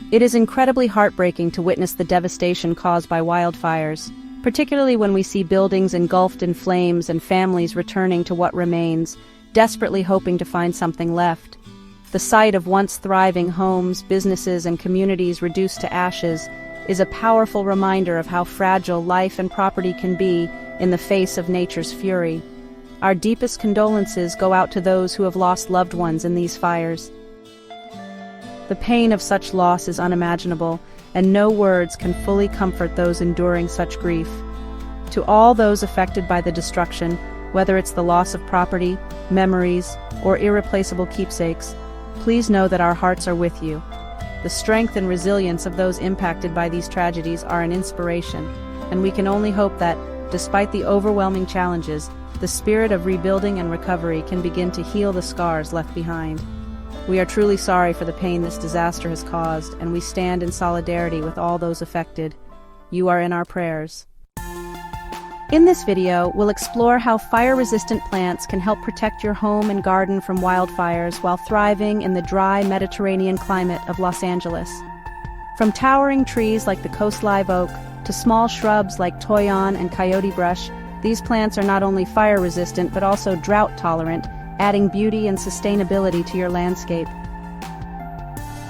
It is incredibly heartbreaking to witness the devastation caused by wildfires, particularly when we see buildings engulfed in flames and families returning to what remains, desperately hoping to find something left. The sight of once thriving homes, businesses, and communities reduced to ashes is a powerful reminder of how fragile life and property can be in the face of nature's fury. Our deepest condolences go out to those who have lost loved ones in these fires. The pain of such loss is unimaginable, and no words can fully comfort those enduring such grief. To all those affected by the destruction, whether it's the loss of property, memories, or irreplaceable keepsakes, please know that our hearts are with you. The strength and resilience of those impacted by these tragedies are an inspiration, and we can only hope that, despite the overwhelming challenges, the spirit of rebuilding and recovery can begin to heal the scars left behind. We are truly sorry for the pain this disaster has caused, and we stand in solidarity with all those affected. You are in our prayers. In this video, we'll explore how fire-resistant plants can help protect your home and garden from wildfires while thriving in the dry Mediterranean climate of Los Angeles. From towering trees like the Coast Live Oak to small shrubs like toyon and coyote brush, these plants are not only fire-resistant but also drought-tolerant, adding beauty and sustainability to your landscape.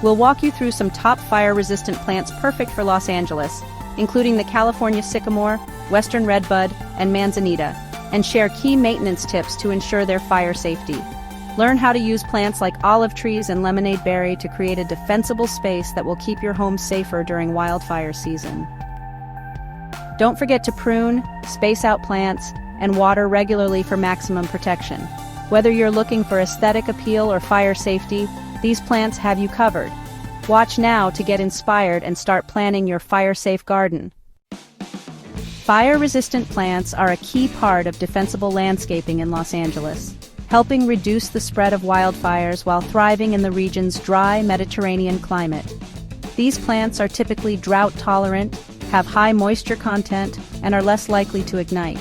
We'll walk you through some top fire-resistant plants perfect for Los Angeles, including the California sycamore, western redbud, and manzanita, and share key maintenance tips to ensure their fire safety. Learn how to use plants like olive trees and lemonade berry to create a defensible space that will keep your home safer during wildfire season. Don't forget to prune, space out plants, and water regularly for maximum protection. Whether you're looking for aesthetic appeal or fire safety, these plants have you covered. Watch now to get inspired and start planning your fire-safe garden. Fire-resistant plants are a key part of defensible landscaping in Los Angeles, helping reduce the spread of wildfires while thriving in the region's dry Mediterranean climate. These plants are typically drought-tolerant, have high moisture content, and are less likely to ignite.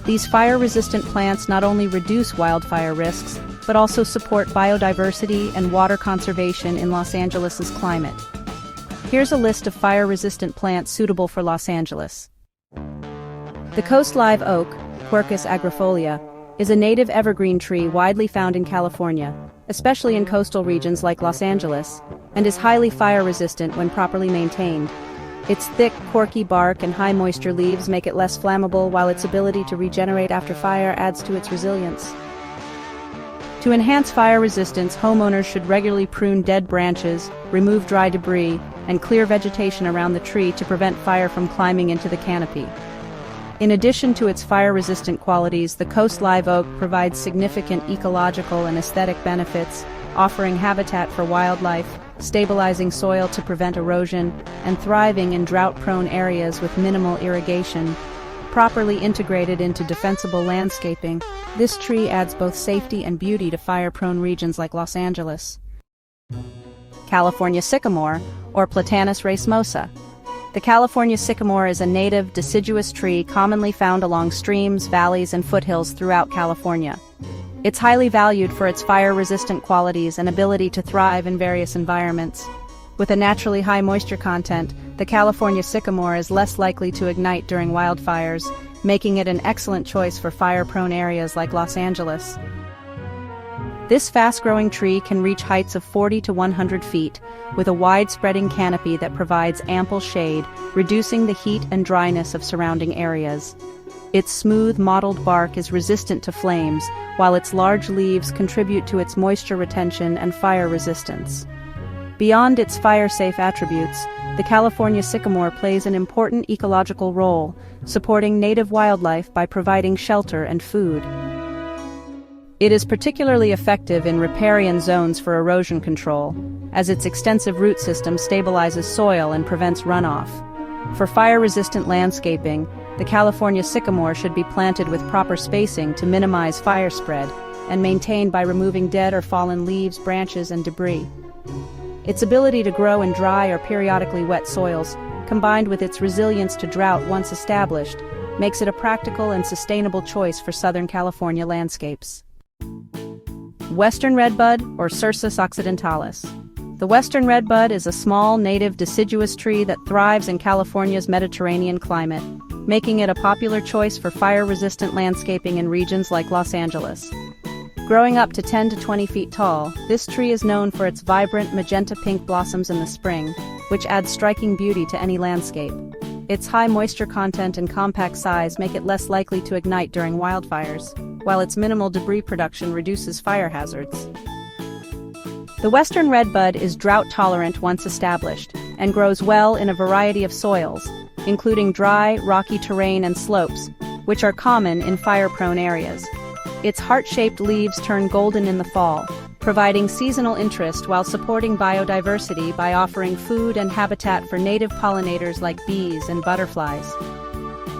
These fire-resistant plants not only reduce wildfire risks, but also support biodiversity and water conservation in Los Angeles's climate. Here's a list of fire-resistant plants suitable for Los Angeles. The Coast Live Oak, Quercus agrifolia, is a native evergreen tree widely found in California, especially in coastal regions like Los Angeles, and is highly fire-resistant when properly maintained. Its thick, corky bark and high-moisture leaves make it less flammable, while its ability to regenerate after fire adds to its resilience. To enhance fire resistance, homeowners should regularly prune dead branches, remove dry debris, and clear vegetation around the tree to prevent fire from climbing into the canopy. In addition to its fire-resistant qualities, the Coast Live Oak provides significant ecological and aesthetic benefits, offering habitat for wildlife, stabilizing soil to prevent erosion, and thriving in drought-prone areas with minimal irrigation. Properly integrated into defensible landscaping, this tree adds both safety and beauty to fire-prone regions like Los Angeles. California sycamore, or Platanus racemosa. The California sycamore is a native, deciduous tree commonly found along streams, valleys, and foothills throughout California. It's highly valued for its fire-resistant qualities and ability to thrive in various environments. With a naturally high moisture content, the California sycamore is less likely to ignite during wildfires, making it an excellent choice for fire-prone areas like Los Angeles. This fast-growing tree can reach heights of 40 to 100 feet, with a wide-spreading canopy that provides ample shade, reducing the heat and dryness of surrounding areas. Its smooth, mottled bark is resistant to flames, while its large leaves contribute to its moisture retention and fire resistance. Beyond its fire-safe attributes, the California sycamore plays an important ecological role, supporting native wildlife by providing shelter and food. It is particularly effective in riparian zones for erosion control, as its extensive root system stabilizes soil and prevents runoff. For fire-resistant landscaping, the California sycamore should be planted with proper spacing to minimize fire spread, and maintained by removing dead or fallen leaves, branches, and debris. Its ability to grow in dry or periodically wet soils, combined with its resilience to drought once established, makes it a practical and sustainable choice for Southern California landscapes. Western redbud, or Cercis occidentalis. The western redbud is a small, native, deciduous tree that thrives in California's Mediterranean climate, making it a popular choice for fire-resistant landscaping in regions like Los Angeles. Growing up to 10 to 20 feet tall, this tree is known for its vibrant magenta-pink blossoms in the spring, which adds striking beauty to any landscape. Its high moisture content and compact size make it less likely to ignite during wildfires, while its minimal debris production reduces fire hazards. The western redbud is drought-tolerant once established, and grows well in a variety of soils, including dry, rocky terrain and slopes, which are common in fire-prone areas. Its heart-shaped leaves turn golden in the fall, providing seasonal interest while supporting biodiversity by offering food and habitat for native pollinators like bees and butterflies.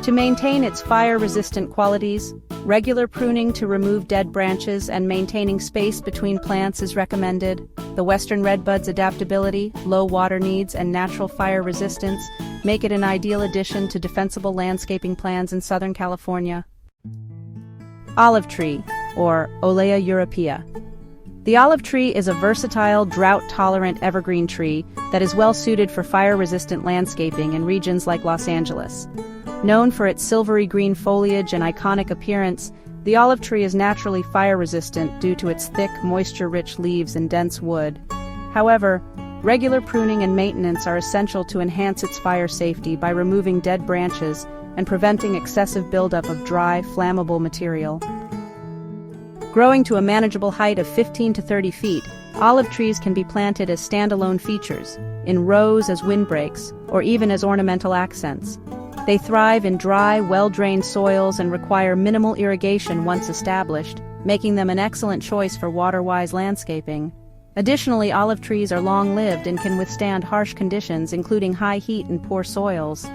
To maintain its fire-resistant qualities, regular pruning to remove dead branches and maintaining space between plants is recommended. The western redbud's adaptability, low water needs, and natural fire resistance make it an ideal addition to defensible landscaping plans in Southern California. Olive tree, or Olea europea. The olive tree is a versatile, drought-tolerant evergreen tree that is well-suited for fire-resistant landscaping in regions like Los Angeles. Known for its silvery green foliage and iconic appearance, the olive tree is naturally fire-resistant due to its thick, moisture-rich leaves and dense wood. However, regular pruning and maintenance are essential to enhance its fire safety by removing dead branches and preventing excessive buildup of dry, flammable material. Growing to a manageable height of 15 to 30 feet, olive trees can be planted as standalone features, in rows as windbreaks, or even as ornamental accents. They thrive in dry, well-drained soils and require minimal irrigation once established, making them an excellent choice for water-wise landscaping. Additionally, olive trees are long-lived and can withstand harsh conditions, including high heat and poor soils.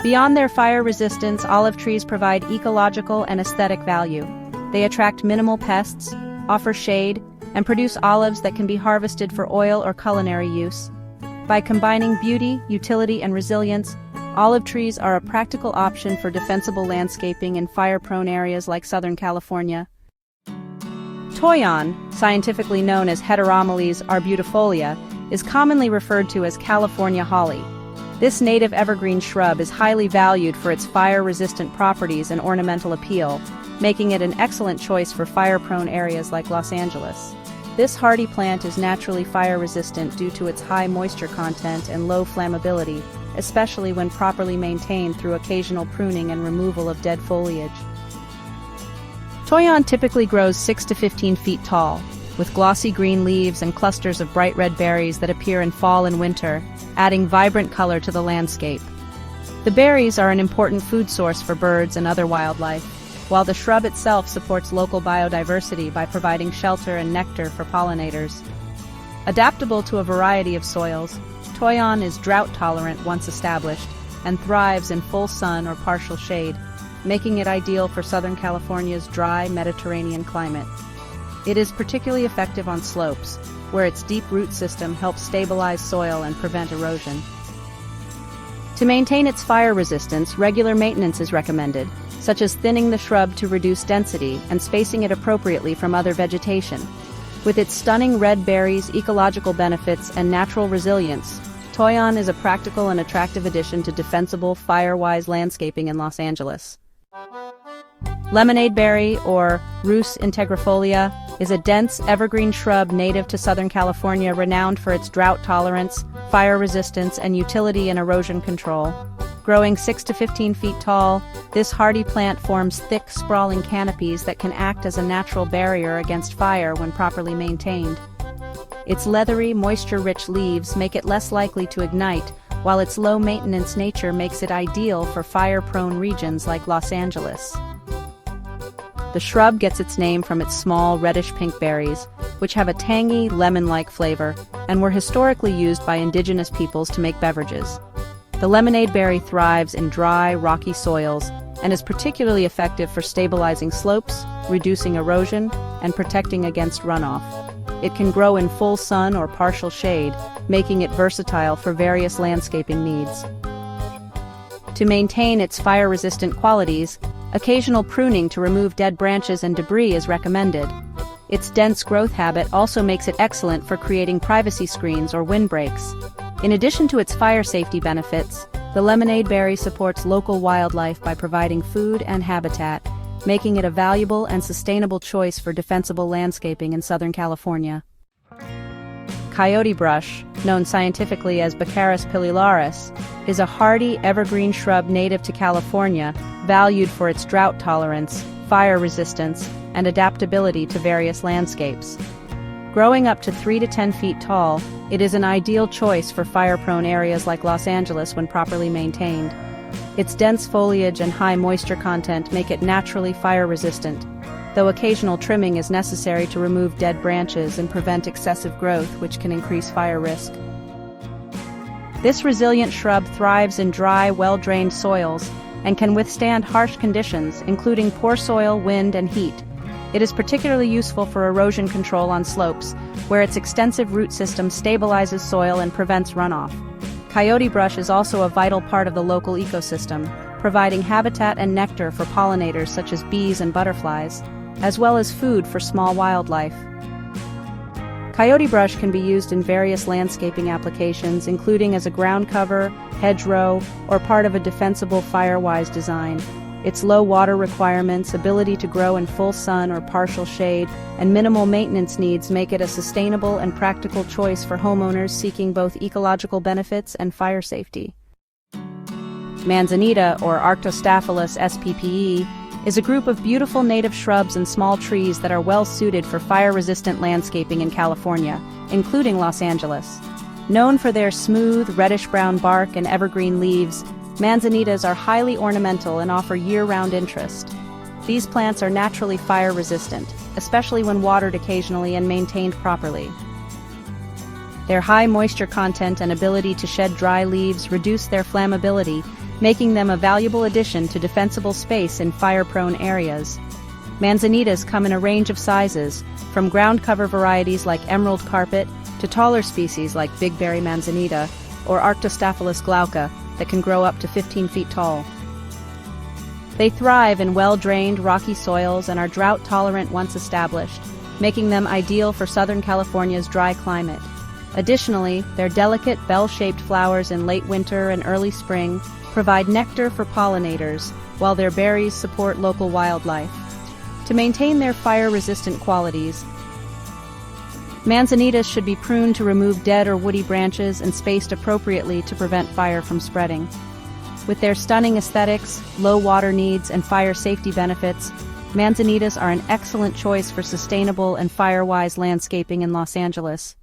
Beyond their fire resistance, olive trees provide ecological and aesthetic value. They attract minimal pests, offer shade, and produce olives that can be harvested for oil or culinary use. By combining beauty, utility, and resilience, olive trees are a practical option for defensible landscaping in fire-prone areas like Southern California. Toyon, scientifically known as Heteromeles arbutifolia, is commonly referred to as California holly. This native evergreen shrub is highly valued for its fire-resistant properties and ornamental appeal, making it an excellent choice for fire-prone areas like Los Angeles. This hardy plant is naturally fire-resistant due to its high moisture content and low flammability, especially when properly maintained through occasional pruning and removal of dead foliage. Toyon typically grows 6 to 15 feet tall, with glossy green leaves and clusters of bright red berries that appear in fall and winter, adding vibrant color to the landscape. The berries are an important food source for birds and other wildlife, while the shrub itself supports local biodiversity by providing shelter and nectar for pollinators. Adaptable to a variety of soils, Toyon is drought-tolerant once established and thrives in full sun or partial shade, making it ideal for Southern California's dry Mediterranean climate. It is particularly effective on slopes, where its deep root system helps stabilize soil and prevent erosion. To maintain its fire resistance, regular maintenance is recommended, such as thinning the shrub to reduce density and spacing it appropriately from other vegetation. With its stunning red berries, ecological benefits, and natural resilience, Toyon is a practical and attractive addition to defensible, fire-wise landscaping in Los Angeles. Lemonade berry, or Rhus integrifolia, is a dense, evergreen shrub native to Southern California renowned for its drought tolerance, fire resistance, and utility in erosion control. Growing 6 to 15 feet tall, this hardy plant forms thick, sprawling canopies that can act as a natural barrier against fire when properly maintained. Its leathery, moisture-rich leaves make it less likely to ignite, while its low-maintenance nature makes it ideal for fire-prone regions like Los Angeles. The shrub gets its name from its small, reddish-pink berries, which have a tangy, lemon-like flavor, and were historically used by indigenous peoples to make beverages. The lemonade berry thrives in dry, rocky soils and is particularly effective for stabilizing slopes, reducing erosion, and protecting against runoff. It can grow in full sun or partial shade, making it versatile for various landscaping needs. To maintain its fire-resistant qualities, occasional pruning to remove dead branches and debris is recommended. Its dense growth habit also makes it excellent for creating privacy screens or windbreaks. In addition to its fire safety benefits, the lemonade berry supports local wildlife by providing food and habitat, making it a valuable and sustainable choice for defensible landscaping in Southern California. Coyote brush, known scientifically as Baccharis pilearis, is a hardy evergreen shrub native to California, valued for its drought tolerance, fire resistance, and adaptability to various landscapes. Growing up to 3 to 10 feet tall, it is an ideal choice for fire-prone areas like Los Angeles when properly maintained. Its dense foliage and high moisture content make it naturally fire-resistant, though occasional trimming is necessary to remove dead branches and prevent excessive growth, which can increase fire risk. This resilient shrub thrives in dry, well-drained soils and can withstand harsh conditions, including poor soil, wind, and heat. It is particularly useful for erosion control on slopes, where its extensive root system stabilizes soil and prevents runoff. Coyote brush is also a vital part of the local ecosystem, providing habitat and nectar for pollinators such as bees and butterflies, as well as food for small wildlife. Coyote brush can be used in various landscaping applications, including as a ground cover, hedgerow, or part of a defensible fire-wise design. Its low water requirements, ability to grow in full sun or partial shade, and minimal maintenance needs make it a sustainable and practical choice for homeowners seeking both ecological benefits and fire safety. Manzanita, or Arctostaphylos sppe, is a group of beautiful native shrubs and small trees that are well suited for fire-resistant landscaping in California, including Los Angeles. Known for their smooth, reddish-brown bark and evergreen leaves, manzanitas are highly ornamental and offer year-round interest. These plants are naturally fire-resistant, especially when watered occasionally and maintained properly. Their high moisture content and ability to shed dry leaves reduce their flammability, making them a valuable addition to defensible space in fire-prone areas. Manzanitas come in a range of sizes, from ground cover varieties like emerald carpet to taller species like bigberry manzanita or Arctostaphylos glauca that can grow up to 15 feet tall. They thrive in well-drained, rocky soils and are drought-tolerant once established, making them ideal for Southern California's dry climate. Additionally, their delicate, bell-shaped flowers in late winter and early spring provide nectar for pollinators, while their berries support local wildlife. To maintain their fire-resistant qualities, manzanitas should be pruned to remove dead or woody branches and spaced appropriately to prevent fire from spreading. With their stunning aesthetics, low water needs, and fire safety benefits, manzanitas are an excellent choice for sustainable and fire-wise landscaping in Los Angeles.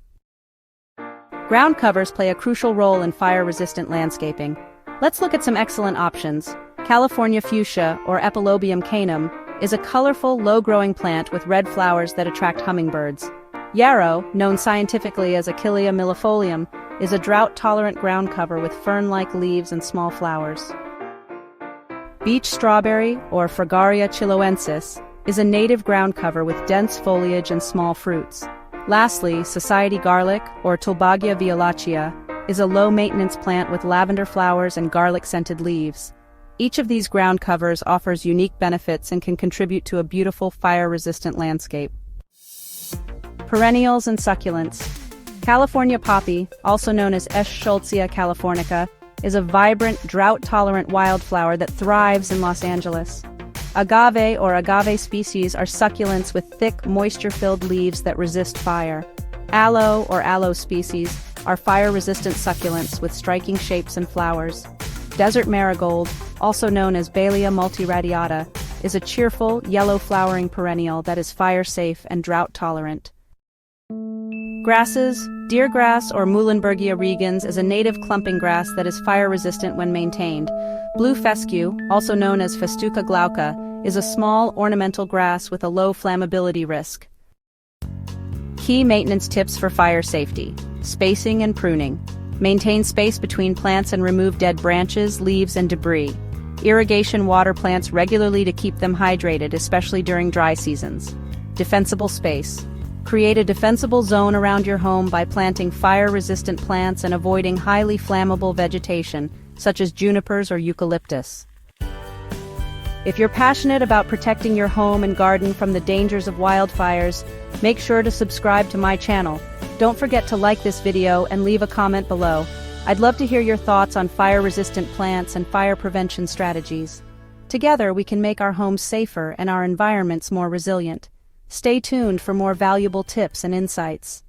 Ground covers play a crucial role in fire-resistant landscaping. Let's look at some excellent options. California fuchsia, or Epilobium canem, is a colorful, low-growing plant with red flowers that attract hummingbirds. Yarrow, known scientifically as Achillea millefolium, is a drought-tolerant ground cover with fern-like leaves and small flowers. Beach strawberry, or Fragaria chiloensis, is a native ground cover with dense foliage and small fruits. Lastly, society garlic, or Tulbagia violacea, is a low-maintenance plant with lavender flowers and garlic-scented leaves. Each of these ground covers offers unique benefits and can contribute to a beautiful fire-resistant landscape. Perennials and succulents. California poppy, also known as Eschscholzia californica, is a vibrant, drought-tolerant wildflower that thrives in Los Angeles. Agave or agave species are succulents with thick, moisture-filled leaves that resist fire. Aloe or aloe species are fire-resistant succulents with striking shapes and flowers. Desert marigold, also known as Bailea multiradiata, is a cheerful, yellow-flowering perennial that is fire-safe and drought-tolerant. Grasses. Deergrass or Muhlenbergia regens is a native clumping grass that is fire-resistant when maintained. Blue fescue, also known as Festuca glauca, is a small, ornamental grass with a low flammability risk. Key maintenance tips for fire safety: spacing and pruning. Maintain space between plants and remove dead branches, leaves, and debris. Irrigation water plants regularly to keep them hydrated, especially during dry seasons. Defensible space. Create a defensible zone around your home by planting fire-resistant plants and avoiding highly flammable vegetation, such as junipers or eucalyptus. If you're passionate about protecting your home and garden from the dangers of wildfires, make sure to subscribe to my channel. Don't forget to like this video and leave a comment below. I'd love to hear your thoughts on fire-resistant plants and fire prevention strategies. Together, we can make our homes safer and our environments more resilient. Stay tuned for more valuable tips and insights.